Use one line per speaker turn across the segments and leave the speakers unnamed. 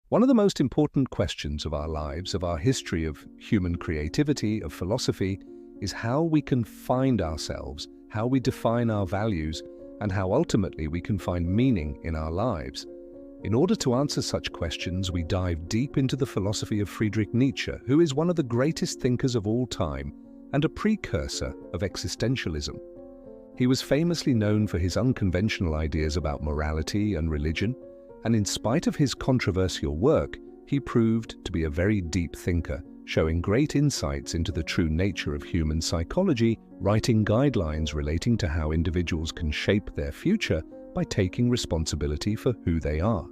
One of the most important questions of our lives, of our history of human creativity, of philosophy, is how we can find ourselves, how we define our values, and how ultimately we can find meaning in our lives. In order to answer such questions, we dive deep into the philosophy of Friedrich Nietzsche, who is one of the greatest thinkers of all time and a precursor of existentialism. He was famously known for his unconventional ideas about morality and religion, and in spite of his controversial work, he proved to be a very deep thinker, showing great insights into the true nature of human psychology, writing guidelines relating to how individuals can shape their future by taking responsibility for who they are.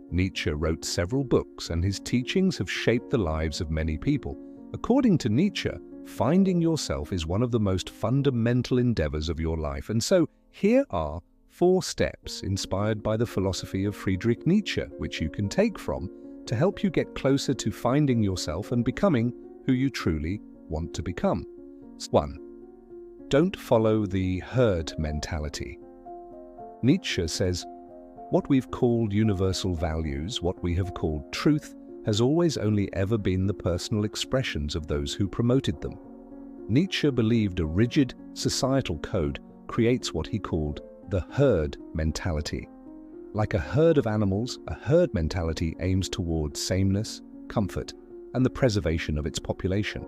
Nietzsche wrote several books, and his teachings have shaped the lives of many people. According to Nietzsche, finding yourself is one of the most fundamental endeavors of your life, and so here are 4 steps inspired by the philosophy of Friedrich Nietzsche, which you can take from to help you get closer to finding yourself and becoming who you truly want to become. 1. Don't follow the herd mentality. Nietzsche says, "What we've called universal values, what we have called truth, has always only ever been the personal expressions of those who promoted them." Nietzsche believed a rigid societal code creates what he called the herd mentality. Like a herd of animals, a herd mentality aims towards sameness, comfort, and the preservation of its population.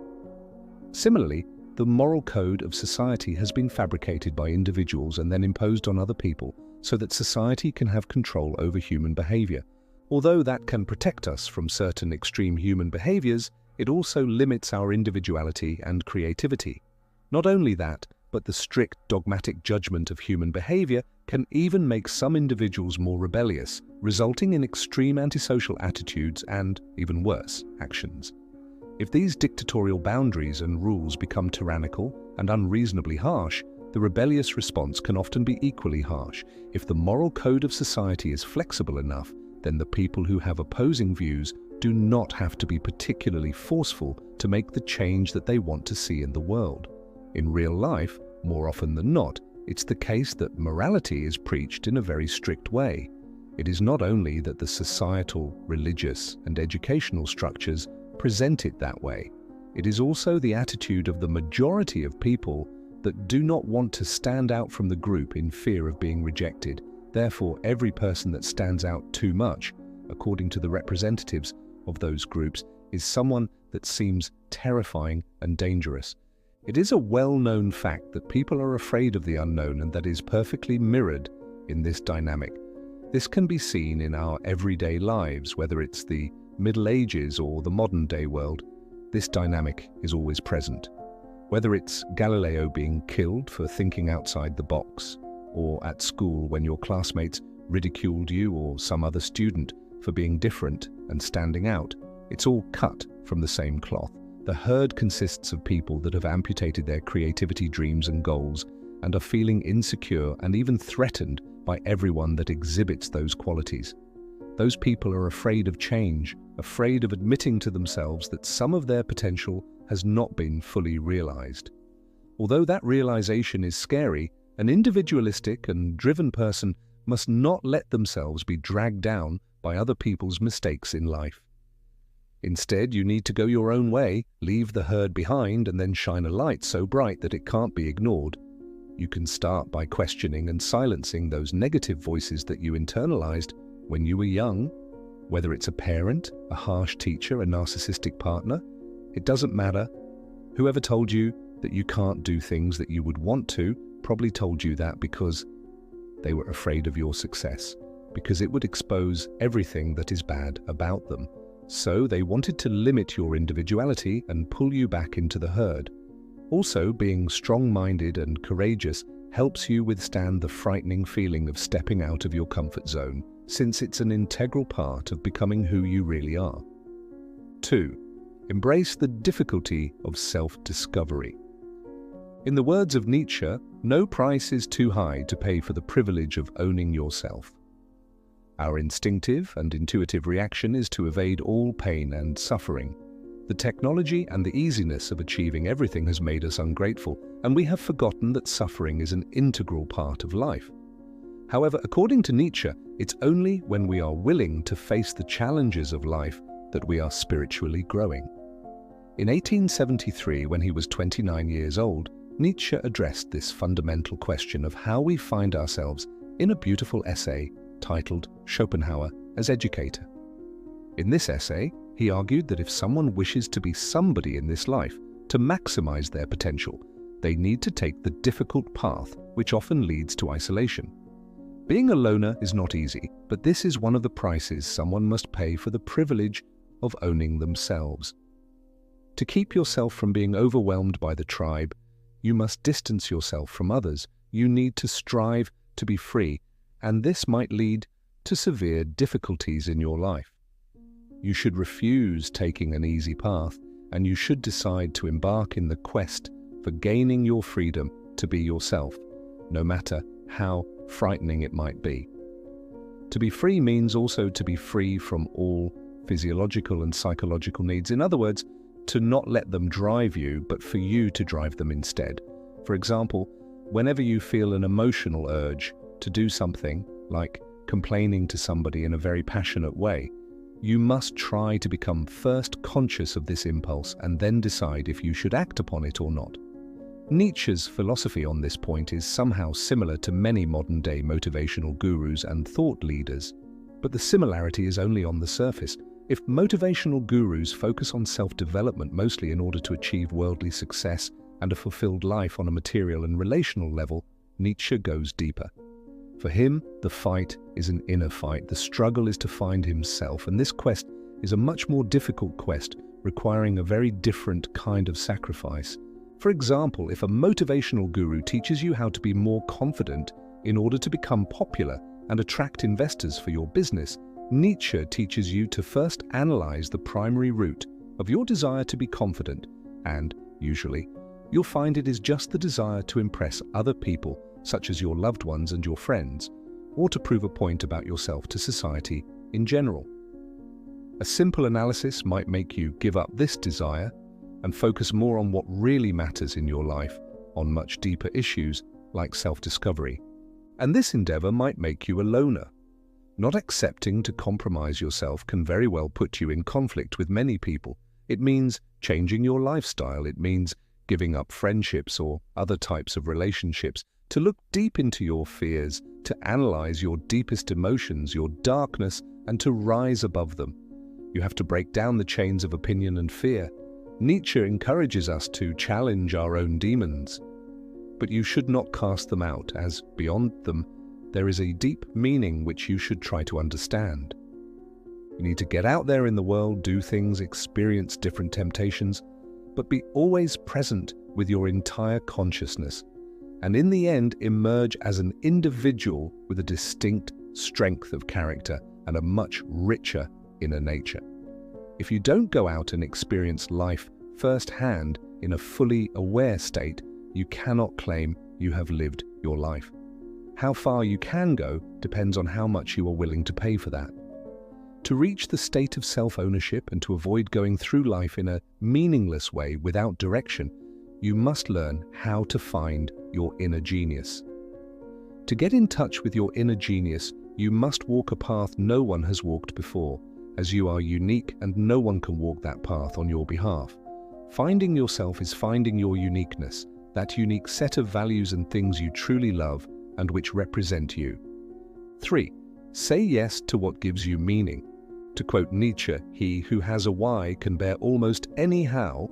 Similarly, the moral code of society has been fabricated by individuals and then imposed on other people so that society can have control over human behavior. Although that can protect us from certain extreme human behaviors, it also limits our individuality and creativity. Not only that, but the strict dogmatic judgment of human behavior can even make some individuals more rebellious, resulting in extreme antisocial attitudes and, even worse, actions. If these dictatorial boundaries and rules become tyrannical and unreasonably harsh, the rebellious response can often be equally harsh. If the moral code of society is flexible enough, then the people who have opposing views do not have to be particularly forceful to make the change that they want to see in the world. In real life, more often than not, it's the case that morality is preached in a very strict way. It is not only that the societal, religious, and educational structures present it that way. It is also the attitude of the majority of people that do not want to stand out from the group in fear of being rejected. Therefore, every person that stands out too much, according to the representatives of those groups, is someone that seems terrifying and dangerous. It is a well-known fact that people are afraid of the unknown, and that is perfectly mirrored in this dynamic. This can be seen in our everyday lives, whether it's the Middle Ages or the modern-day world. This dynamic is always present. Whether it's Galileo being killed for thinking outside the box, or at school when your classmates ridiculed you or some other student for being different and standing out, it's all cut from the same cloth. The herd consists of people that have amputated their creativity, dreams, and goals, and are feeling insecure and even threatened by everyone that exhibits those qualities. Those people are afraid of change, afraid of admitting to themselves that some of their potential has not been fully realized. Although that realization is scary, an individualistic and driven person must not let themselves be dragged down by other people's mistakes in life. Instead, you need to go your own way, leave the herd behind, and then shine a light so bright that it can't be ignored. You can start by questioning and silencing those negative voices that you internalized when you were young. Whether it's a parent, a harsh teacher, a narcissistic partner, it doesn't matter. Whoever told you that you can't do things that you would want to probably told you that because they were afraid of your success, because it would expose everything that is bad about them. So they wanted to limit your individuality and pull you back into the herd. Also, being strong-minded and courageous helps you withstand the frightening feeling of stepping out of your comfort zone, since it's an integral part of becoming who you really are. 2. Embrace the difficulty of self-discovery. In the words of Nietzsche, no price is too high to pay for the privilege of owning yourself. Our instinctive and intuitive reaction is to evade all pain and suffering. The technology and the easiness of achieving everything has made us ungrateful, and we have forgotten that suffering is an integral part of life. However, according to Nietzsche, it's only when we are willing to face the challenges of life that we are spiritually growing. In 1873, when he was 29 years old, Nietzsche addressed this fundamental question of how we find ourselves in a beautiful essay titled Schopenhauer as Educator. In this essay, he argued that if someone wishes to be somebody in this life, to maximize their potential, they need to take the difficult path, which often leads to isolation. Being a loner is not easy, but this is one of the prices someone must pay for the privilege of owning themselves. To keep yourself from being overwhelmed by the tribe, you must distance yourself from others. You need to strive to be free, and this might lead to severe difficulties in your life. You should refuse taking an easy path, and you should decide to embark in the quest for gaining your freedom to be yourself, no matter how frightening it might be. To be free means also to be free from all physiological and psychological needs. In other words, to not let them drive you, but for you to drive them instead. For example, whenever you feel an emotional urge to do something, like complaining to somebody in a very passionate way, you must try to become first conscious of this impulse and then decide if you should act upon it or not. Nietzsche's philosophy on this point is somehow similar to many modern-day motivational gurus and thought leaders, but the similarity is only on the surface. If motivational gurus focus on self-development mostly in order to achieve worldly success and a fulfilled life on a material and relational level, Nietzsche goes deeper. For him, the fight is an inner fight. The struggle is to find himself, and this quest is a much more difficult quest, requiring a very different kind of sacrifice. For example, if a motivational guru teaches you how to be more confident in order to become popular and attract investors for your business, Nietzsche teaches you to first analyze the primary root of your desire to be confident, and, usually, you'll find it is just the desire to impress other people, such as your loved ones and your friends, or to prove a point about yourself to society in general. A simple analysis might make you give up this desire and focus more on what really matters in your life, on much deeper issues like self-discovery. And this endeavor might make you a loner. Not accepting to compromise yourself can very well put you in conflict with many people. It means changing your lifestyle. It means giving up friendships or other types of relationships, to look deep into your fears, to analyze your deepest emotions, your darkness, and to rise above them. You have to break down the chains of opinion and fear. Nietzsche encourages us to challenge our own demons, but you should not cast them out, as beyond them there is a deep meaning which you should try to understand. You need to get out there in the world, do things, experience different temptations, but be always present with your entire consciousness, and in the end emerge as an individual with a distinct strength of character and a much richer inner nature. If you don't go out and experience life firsthand in a fully aware state, you cannot claim you have lived your life. How far you can go depends on how much you are willing to pay for that. To reach the state of self-ownership and to avoid going through life in a meaningless way without direction, you must learn how to find your inner genius. To get in touch with your inner genius, you must walk a path no one has walked before, as you are unique and no one can walk that path on your behalf. Finding yourself is finding your uniqueness, that unique set of values and things you truly love and which represent you. 3. Say yes to what gives you meaning. To quote Nietzsche, he who has a why can bear almost any how.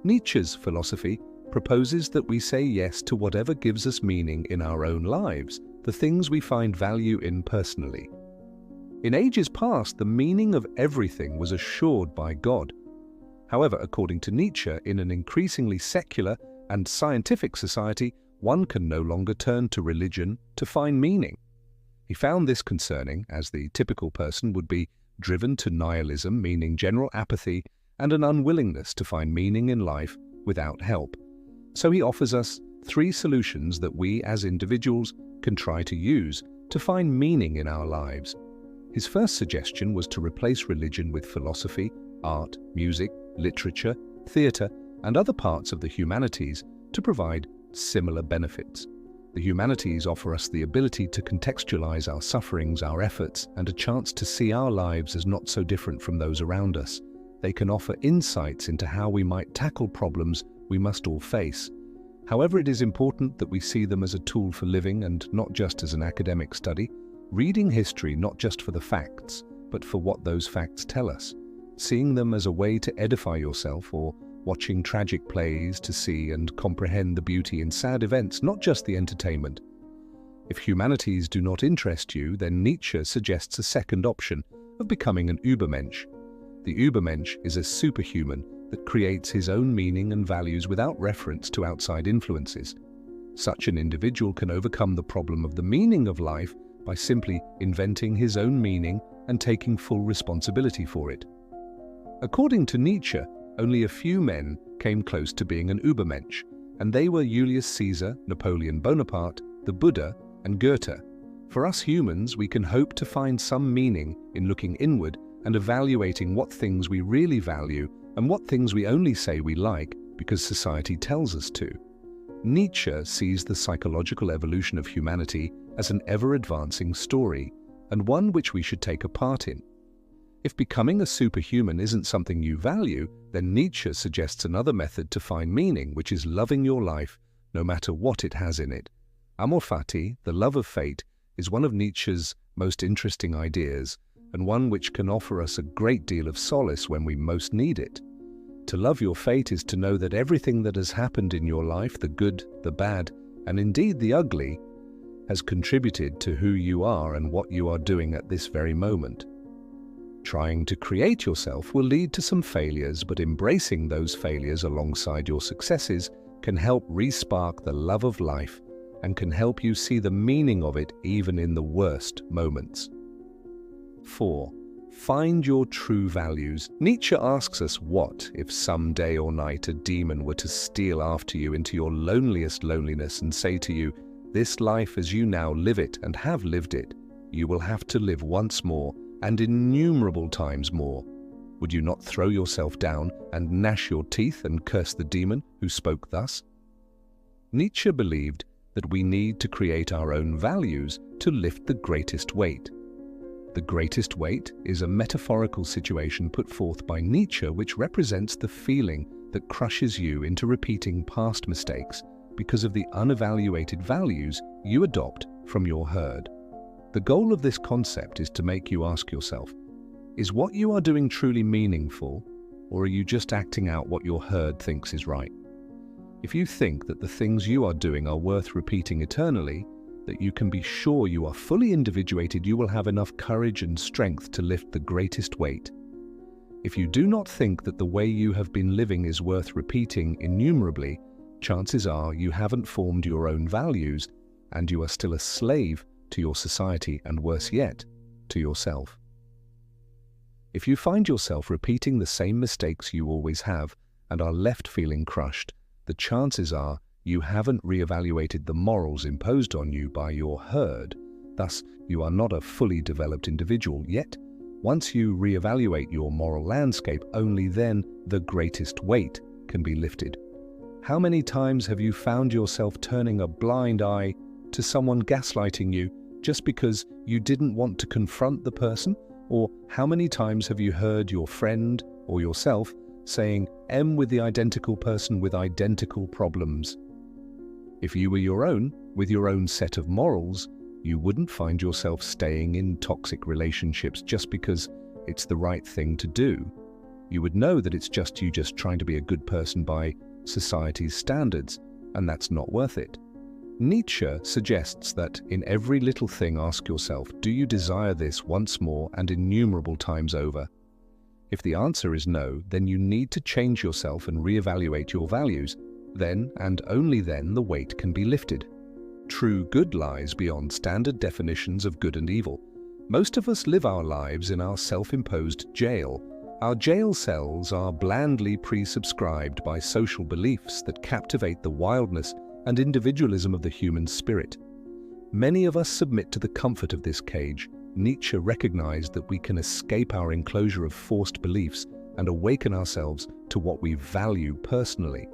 Nietzsche's philosophy proposes that we say yes to whatever gives us meaning in our own lives, the things we find value in personally. In ages past, the meaning of everything was assured by God. However, according to Nietzsche, in an increasingly secular and scientific society, one can no longer turn to religion to find meaning. He found this concerning, as the typical person would be driven to nihilism, meaning general apathy and an unwillingness to find meaning in life without help. So he offers us 3 solutions that we as individuals can try to use to find meaning in our lives. His first suggestion was to replace religion with philosophy, art, music, literature, theatre, and other parts of the humanities to provide similar benefits. The humanities offer us the ability to contextualize our sufferings, our efforts, and a chance to see our lives as not so different from those around us. They can offer insights into how we might tackle problems we must all face. However, it is important that we see them as a tool for living and not just as an academic study, reading history not just for the facts, but for what those facts tell us, seeing them as a way to edify yourself, or watching tragic plays to see and comprehend the beauty in sad events, not just the entertainment. If humanities do not interest you, then Nietzsche suggests a second option of becoming an Übermensch. The Übermensch is a superhuman that creates his own meaning and values without reference to outside influences. Such an individual can overcome the problem of the meaning of life by simply inventing his own meaning and taking full responsibility for it. According to Nietzsche, only a few men came close to being an Übermensch, and they were Julius Caesar, Napoleon Bonaparte, the Buddha, and Goethe. For us humans, we can hope to find some meaning in looking inward and evaluating what things we really value and what things we only say we like because society tells us to. Nietzsche sees the psychological evolution of humanity as an ever-advancing story, and one which we should take a part in. If becoming a superhuman isn't something you value, then Nietzsche suggests another method to find meaning, which is loving your life, no matter what it has in it. Amor fati, the love of fate, is one of Nietzsche's most interesting ideas, and one which can offer us a great deal of solace when we most need it. To love your fate is to know that everything that has happened in your life, the good, the bad, and indeed the ugly, has contributed to who you are and what you are doing at this very moment. Trying to create yourself will lead to some failures, but embracing those failures alongside your successes can help re-spark the love of life and can help you see the meaning of it even in the worst moments. 4. Find your true values. Nietzsche asks us, what if some day or night a demon were to steal after you into your loneliest loneliness and say to you, this life as you now live it and have lived it, you will have to live once more and innumerable times more. Would you not throw yourself down and gnash your teeth and curse the demon who spoke thus? Nietzsche believed that we need to create our own values to lift the greatest weight. The greatest weight is a metaphorical situation put forth by Nietzsche which represents the feeling that crushes you into repeating past mistakes because of the unevaluated values you adopt from your herd. The goal of this concept is to make you ask yourself, is what you are doing truly meaningful, or are you just acting out what your herd thinks is right? If you think that the things you are doing are worth repeating eternally, that you can be sure you are fully individuated, you will have enough courage and strength to lift the greatest weight. If you do not think that the way you have been living is worth repeating innumerably, chances are you haven't formed your own values and you are still a slave to your society and, worse yet, to yourself. If you find yourself repeating the same mistakes you always have and are left feeling crushed, the chances are you haven't reevaluated the morals imposed on you by your herd. Thus, you are not a fully developed individual. Yet, once you reevaluate your moral landscape, only then the greatest weight can be lifted. How many times have you found yourself turning a blind eye to someone gaslighting you just because you didn't want to confront the person? Or how many times have you heard your friend or yourself saying, "M with the identical person with identical problems"? If you were your own, with your own set of morals, you wouldn't find yourself staying in toxic relationships just because it's the right thing to do. You would know that it's just you trying to be a good person by society's standards, and that's not worth it. Nietzsche suggests that in every little thing ask yourself, do you desire this once more and innumerable times over? If the answer is no, then you need to change yourself and reevaluate your values. Then, and only then, the weight can be lifted. True good lies beyond standard definitions of good and evil. Most of us live our lives in our self-imposed jail. Our jail cells are blandly pre-subscribed by social beliefs that captivate the wildness and individualism of the human spirit. Many of us submit to the comfort of this cage. Nietzsche recognized that we can escape our enclosure of forced beliefs and awaken ourselves to what we value personally.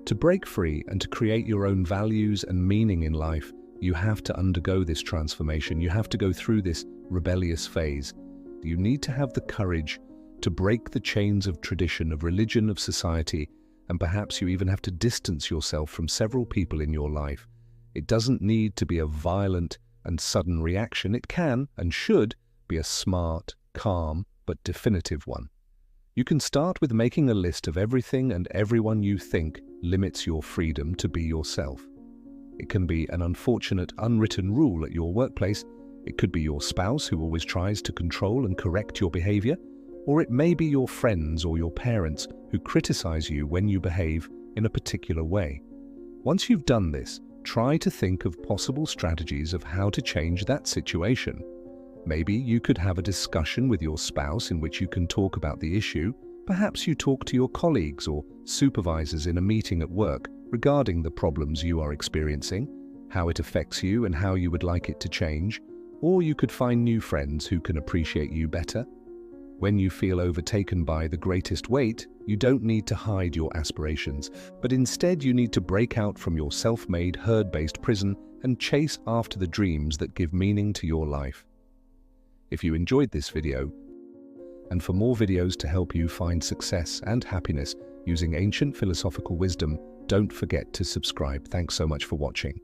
To break free and to create your own values and meaning in life You have to undergo this transformation. You have to go through this rebellious phase. You need to have the courage to break the chains of tradition, of religion, of society, and perhaps you even have to distance yourself from several people in your life. It doesn't need to be a violent and sudden reaction. It can and should be a smart, calm, but definitive one. You can start with making a list of everything and everyone you think limits your freedom to be yourself. It can be an unfortunate, unwritten rule at your workplace. It could be your spouse who always tries to control and correct your behavior, or it may be your friends or your parents who criticize you when you behave in a particular way. Once you've done this, try to think of possible strategies of how to change that situation. Maybe you could have a discussion with your spouse in which you can talk about the issue. Perhaps you talk to your colleagues or supervisors in a meeting at work regarding the problems you are experiencing, how it affects you and how you would like it to change. Or you could find new friends who can appreciate you better. When you feel overtaken by the greatest weight, you don't need to hide your aspirations, but instead you need to break out from your self-made, herd-based prison and chase after the dreams that give meaning to your life. If you enjoyed this video, and for more videos to help you find success and happiness using ancient philosophical wisdom, don't forget to subscribe. Thanks so much for watching.